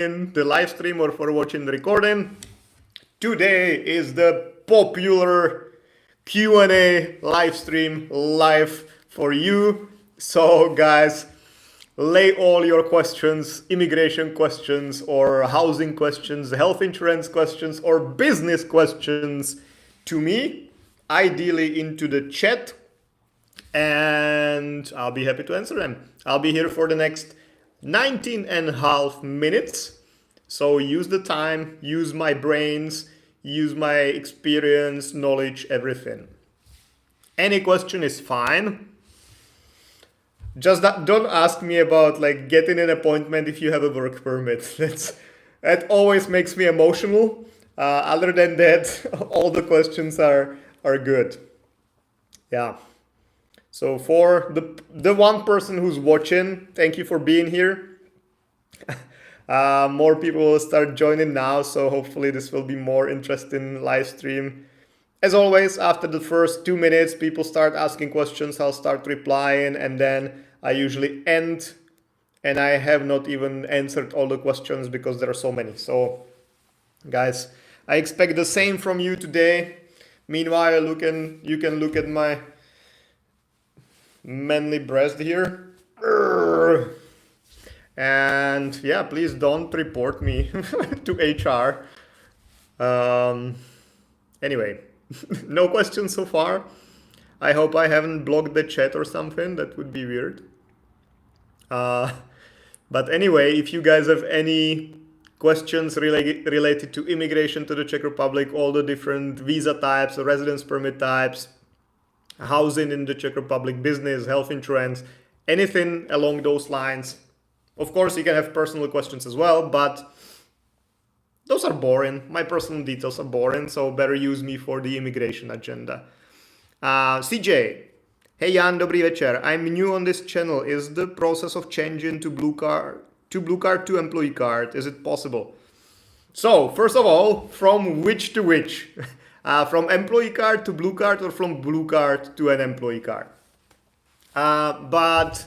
the live stream or for watching the recording. Today is the popular Q&A live stream live for you. So guys, lay all your questions, immigration questions or housing questions, health insurance questions or business questions to me, ideally into the chat, and I'll be happy to answer them. I'll be here for the next 19 and a half minutes. So use the time, use my brains, use my experience, knowledge, everything. Any question is fine. Just don't ask me about like getting an appointment if you have a work permit. That always makes me emotional. Other than that, all the questions are good. Yeah. So for the one person who's watching, thank you for being here. More people will start joining now, so hopefully this will be more interesting live stream. As always, after the first 2 minutes, people start asking questions, I'll start replying, and then I usually end, and I have not even answered all the questions because there are so many. So, guys, I expect the same from you today. Meanwhile, you can look at my manly breast here. And yeah, please don't report me to HR. Anyway, no questions so far. I hope I haven't blocked the chat or something. That would be weird. But anyway, if you guys have any questions related to immigration to the Czech Republic, all the different visa types, residence permit types, housing in the Czech Republic, business, health insurance, anything along those lines. Of course, you can have personal questions as well, but those are boring. My personal details are boring, so better use me for the immigration agenda. CJ, hey Jan, dobrý večer. I'm new on this channel. Is the process of changing to blue card to employee card, is it possible? So, first of all, from which to which? From employee card to blue card or from blue card to an employee card? But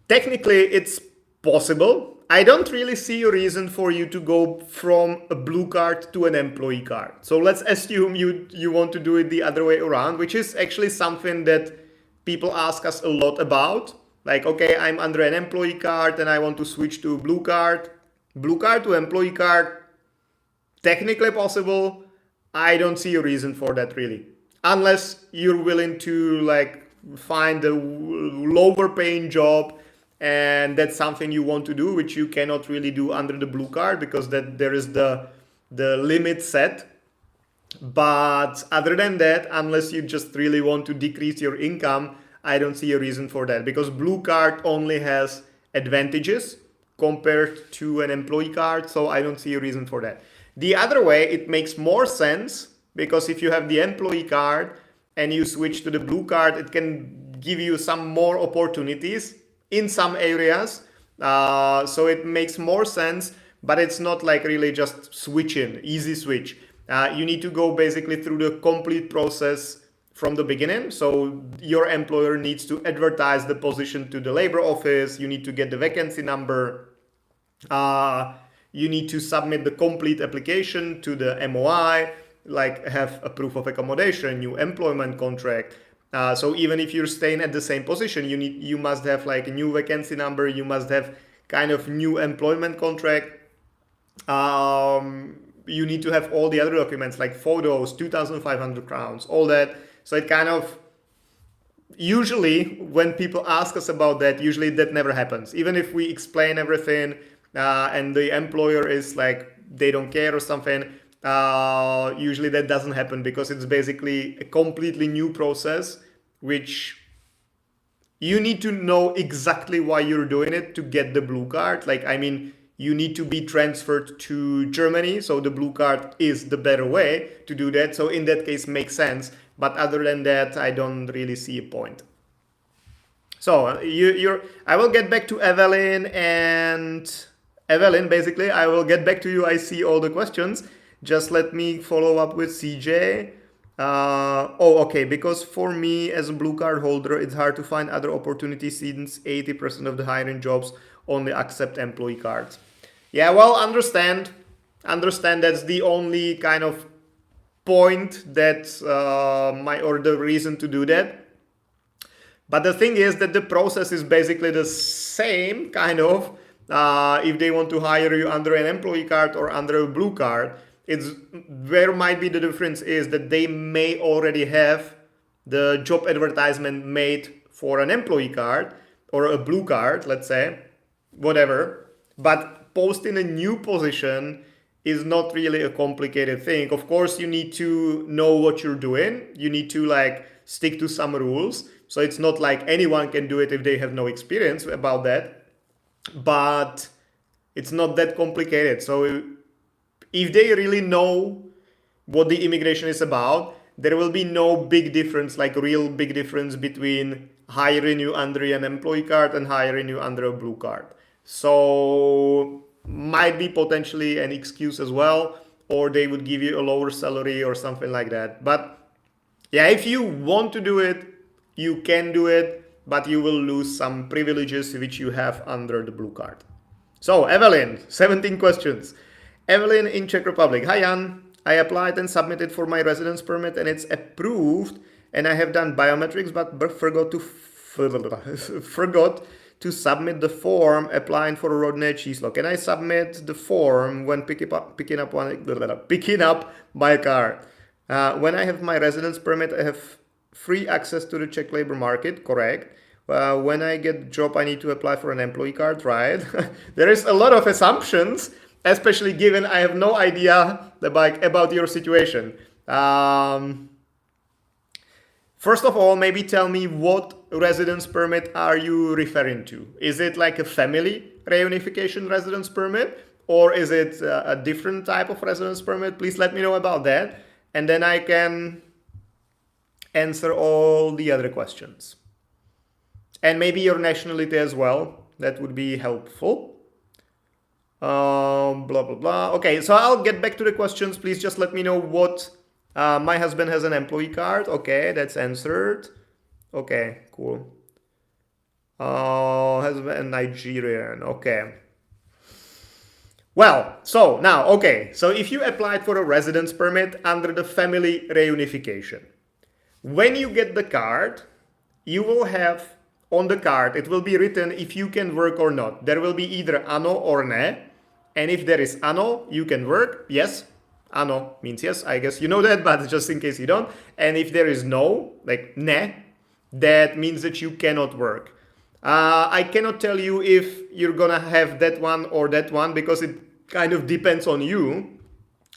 technically it's possible. I don't really see a reason for you to go from a blue card to an employee card. So let's assume you want to do it the other way around, which is actually something that people ask us a lot about. Like, okay, I'm under an employee card and I want to switch to a blue card. Blue card to employee card, technically possible. I don't see a reason for that really. Unless you're willing to like find a lower paying job and that's something you want to do, which you cannot really do under the blue card because that there is the limit set. But other than that, unless you just really want to decrease your income, I don't see a reason for that because blue card only has advantages compared to an employee card, so I don't see a reason for that. The other way, it makes more sense because if you have the employee card and you switch to the blue card, it can give you some more opportunities in some areas. So it makes more sense, but it's not like really just switching, easy switch. You need to go basically through the complete process from the beginning. So your employer needs to advertise the position to the labor office. You need to get the vacancy number. You need to submit the complete application to the MOI, like have a proof of accommodation, new employment contract. So even if you're staying at the same position, you must have like a new vacancy number. You must have kind of new employment contract. You need to have all the other documents like photos, 2,500 crowns, all that. So it kind of, usually when people ask us about that, usually that never happens. Even if we explain everything and the employer is like, they don't care or something, usually that doesn't happen because it's basically a completely new process, which you need to know exactly why you're doing it to get the blue card. Like, I mean, you need to be transferred to Germany, so the blue card is the better way to do that. So in that case, makes sense. But other than that, I don't really see a point. So I will get back to Evelyn, and Evelyn, basically, I will get back to you. I see all the questions. Just let me follow up with CJ. Okay, because for me as a blue card holder, it's hard to find other opportunities since 80% of the hiring jobs only accept employee cards. Yeah, well, understand that's the only kind of point that or the reason to do that. But the thing is that the process is basically the same kind of if they want to hire you under an employee card or under a blue card. It's where might be the difference is that they may already have the job advertisement made for an employee card or a blue card, let's say, whatever. But posting a new position is not really a complicated thing. Of course, you need to know what you're doing. You need to like stick to some rules. So it's not like anyone can do it if they have no experience about that. But it's not that complicated. So if they really know what the immigration is about, there will be no big difference, like real big difference between hiring you under an employee card and hiring you under a blue card. So might be potentially an excuse as well, or they would give you a lower salary or something like that. But yeah, if you want to do it, you can do it, but you will lose some privileges which you have under the blue card. So Evelyn, 17 questions. Evelyn in Czech Republic. Hi Jan, I applied and submitted for my residence permit and it's approved, and I have done biometrics but forgot to submit the form applying for a rodné číslo. Can I submit the form when picking up my car? When I have my residence permit, I have free access to the Czech labor market, correct? When I get the job, I need to apply for an employee card, right? There is a lot of assumptions, especially given I have no idea about your situation. First of all, maybe tell me what residence permit are you referring to? Is it like a family reunification residence permit, or is it a different type of residence permit? Please let me know about that, and then I can answer all the other questions. And maybe your nationality as well. That would be helpful. Blah, blah, blah. Okay, so I'll get back to the questions. Please just let me know what... my husband has an employee card. Okay, that's answered. Okay, cool. Husband Nigerian. Okay. Well, so now, okay. So if you applied for a residence permit under the family reunification, when you get the card, you will have on the card, it will be written if you can work or not. There will be either ano or ne. And if there is ano, you can work. Yes. Ano means yes. I guess you know that, but just in case you don't. And if there is no, like ne, that means that you cannot work. I cannot tell you if you're gonna have that one or that one because it kind of depends on you.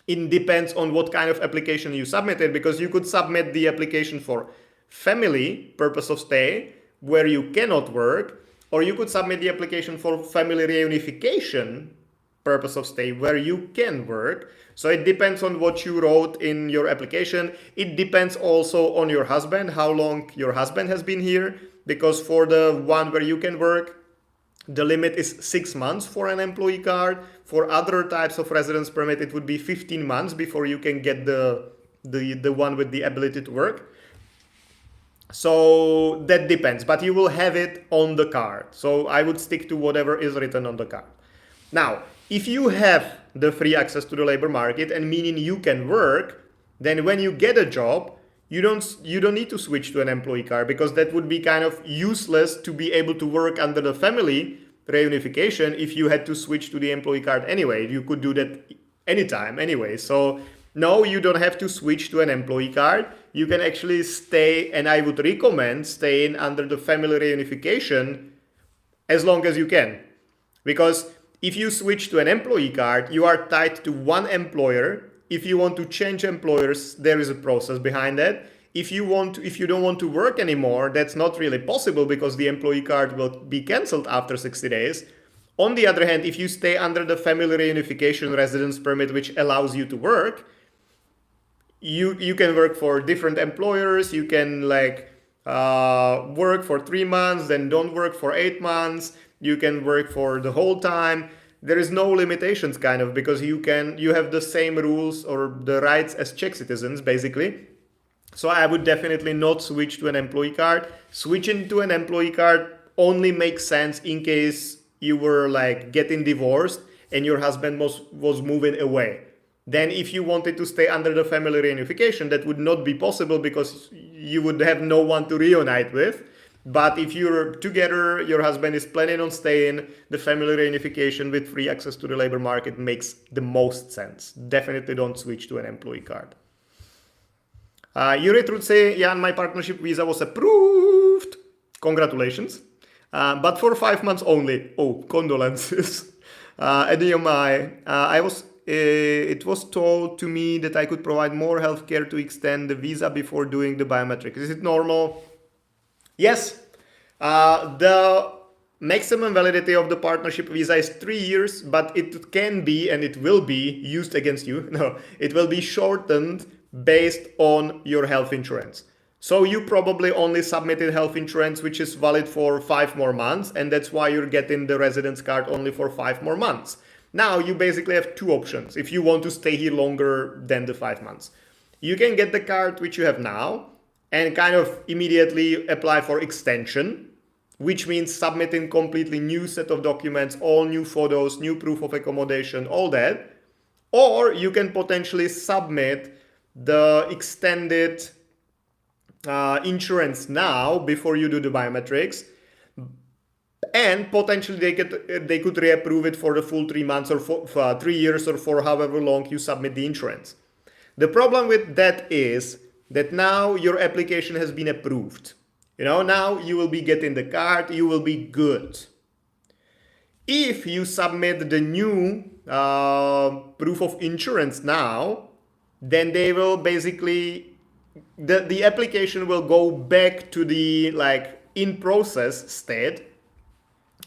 It depends on what kind of application you submitted, because you could submit the application for family purpose of stay where you cannot work, or you could submit the application for family reunification purpose of stay where you can work. So it depends on what you wrote in your application. It depends also on your husband, how long your husband has been here, because for the one where you can work, the limit is 6 months for an employee card. For other types of residence permit, it would be 15 months before you can get the one with the ability to work. So that depends, but you will have it on the card. So I would stick to whatever is written on the card. Now, if you have the free access to the labor market, and meaning you can work, then when you get a job, you don't need to switch to an employee card, because that would be kind of useless to be able to work under the family reunification if you had to switch to the employee card anyway. You could do that anytime anyway. So no, you don't have to switch to an employee card. You can actually stay, and I would recommend staying under the family reunification as long as you can. Because if you switch to an employee card, you are tied to one employer. If you want to change employers, there is a process behind that. If you don't want to work anymore, that's not really possible because the employee card will be cancelled after 60 days. On the other hand, if you stay under the family reunification residence permit, which allows you to work, you can work for different employers. You can work for 3 months, then don't work for 8 months. You can work for the whole time. There is no limitations kind of, because you have the same rules or the rights as Czech citizens basically. So I would definitely not switch to an employee card. Switching to an employee card only makes sense in case you were like getting divorced and your husband was moving away. Then if you wanted to stay under the family reunification, that would not be possible because you would have no one to reunite with. But if you're together, your husband is planning on staying, the family reunification with free access to the labor market makes the most sense. Definitely don't switch to an employee card. Yuri would say, Jan, my partnership visa was approved. Congratulations. But for 5 months only. Oh, condolences. It was told to me that I could provide more healthcare to extend the visa before doing the biometric. Is it normal? Yes. The maximum validity of the partnership visa is 3 years, but it can be and it will be used against you. No, it will be shortened based on your health insurance. So you probably only submitted health insurance which is valid for 5 more months, and that's why you're getting the residence card only for 5 more months. Now you basically have 2 options if you want to stay here longer than the 5 months. You can get the card which you have now and kind of immediately apply for extension, which means submitting completely new set of documents, all new photos, new proof of accommodation, all that. Or you can potentially submit the extended insurance now before you do the biometrics, and potentially they could reapprove it for the full 3 months or for 3 years or for however long you submit the insurance. The problem with that is that now your application has been approved. Now you will be getting the card, you will be good. If you submit the new proof of insurance now, then they will basically, the application will go back to the in process state,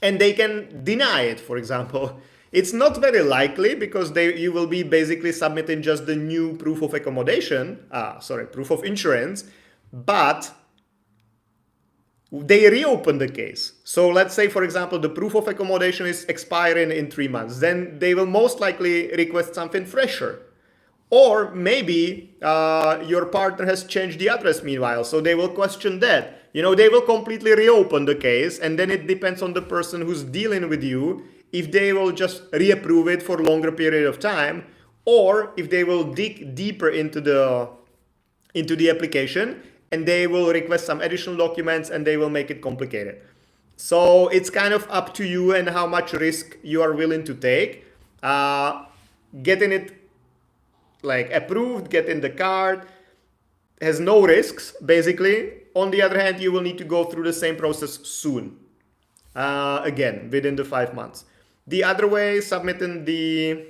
and they can deny it, for example. It's not very likely because you will be basically submitting just the new proof of proof of insurance, but they reopen the case. So let's say, for example, the proof of accommodation is expiring in 3 months, then they will most likely request something fresher. Or maybe your partner has changed the address meanwhile, so they will question that. They will completely reopen the case, and then it depends on the person who's dealing with you if they will just reapprove it for a longer period of time, or if they will dig deeper into the application and they will request some additional documents and they will make it complicated. So it's kind of up to you and how much risk you are willing to take. Getting it approved, getting the card has no risks, basically. On the other hand, you will need to go through the same process soon. Again, within the 5 months. The other way, submitting the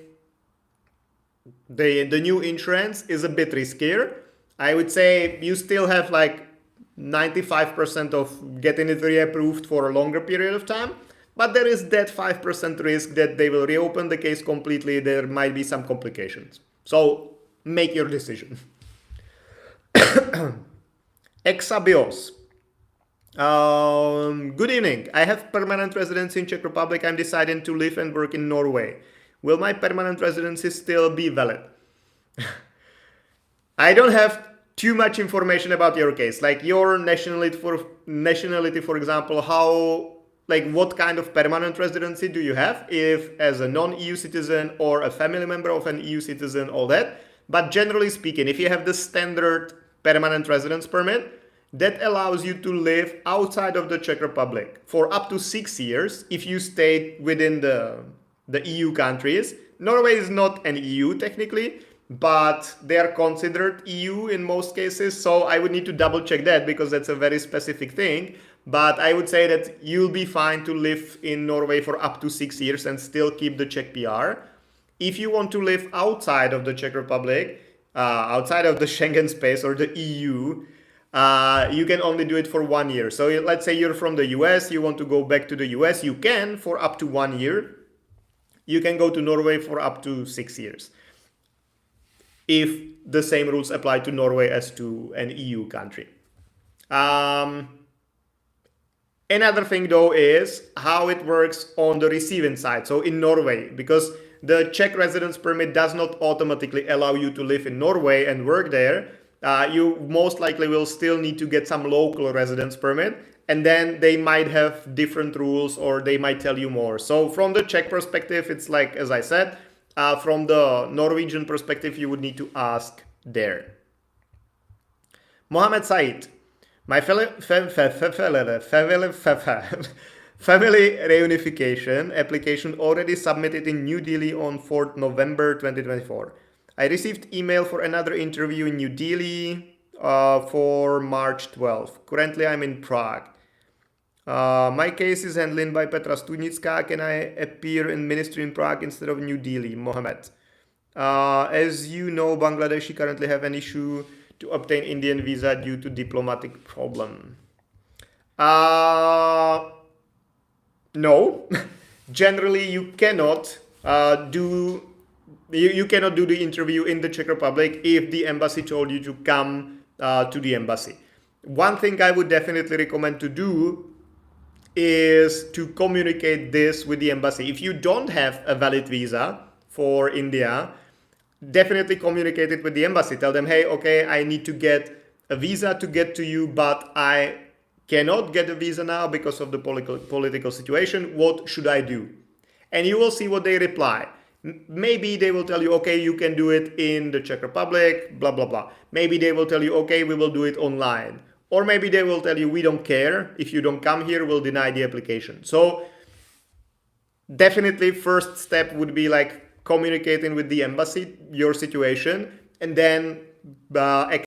new insurance is a bit riskier. I would say you still have 95% of getting it reapproved for a longer period of time, but there is that 5% risk that they will reopen the case completely. There might be some complications. So make your decision. Exabios. Good evening. I have permanent residence in Czech Republic. I'm deciding to live and work in Norway. Will my permanent residency still be valid? I don't have too much information about your case. Your nationality, for example, what kind of permanent residency do you have? If as a non-EU citizen or a family member of an EU citizen, all that. But generally speaking, if you have the standard permanent residence permit, that allows you to live outside of the Czech Republic for up to 6 years if you stay within the EU countries. Norway is not an EU technically, but they are considered EU in most cases. So I would need to double check that because that's a very specific thing. But I would say that you'll be fine to live in Norway for up to 6 years and still keep the Czech PR. If you want to live outside of the Czech Republic, outside of the Schengen space or the EU, you can only do it for 1 year. So let's say you're from the US, you want to go back to the US, you can for up to 1 year. You can go to Norway for up to 6 years, if the same rules apply to Norway as to an EU country. Another thing though is how it works on the receiving side. So in Norway, because the Czech residence permit does not automatically allow you to live in Norway and work there, you most likely will still need to get some local residence permit. and then they might have different rules or they might tell you more. So from the Czech perspective, it's like, as I said, from the Norwegian perspective, you would need to ask there. Mohammed Said, my family reunification application already submitted in New Delhi on 4th November 2024. I received email for another interview in New Delhi for March 12th. Currently, I'm in Prague. My case is handled by Petra Studnická. Can I appear in ministry in Prague instead of New Delhi? Mohammed. As you know, Bangladeshi currently have an issue to obtain Indian visa due to diplomatic problem. No. Generally, you cannot do the interview in the Czech Republic if the embassy told you to come to the embassy. One thing I would definitely recommend to do is to communicate this with the embassy. If you don't have a valid visa for India, definitely communicate it with the embassy. Tell them, hey, okay, I need to get a visa to get to you, but I cannot get a visa now because of the political situation. What should I do? And you will see what they reply. Maybe they will tell you, okay, you can do it in the Czech Republic, blah, blah, blah. Maybe they will tell you, okay, we will do it online. Or maybe they will tell you, we don't care. If you don't come here, we'll deny the application. So definitely first step would be like communicating with the embassy your situation, and then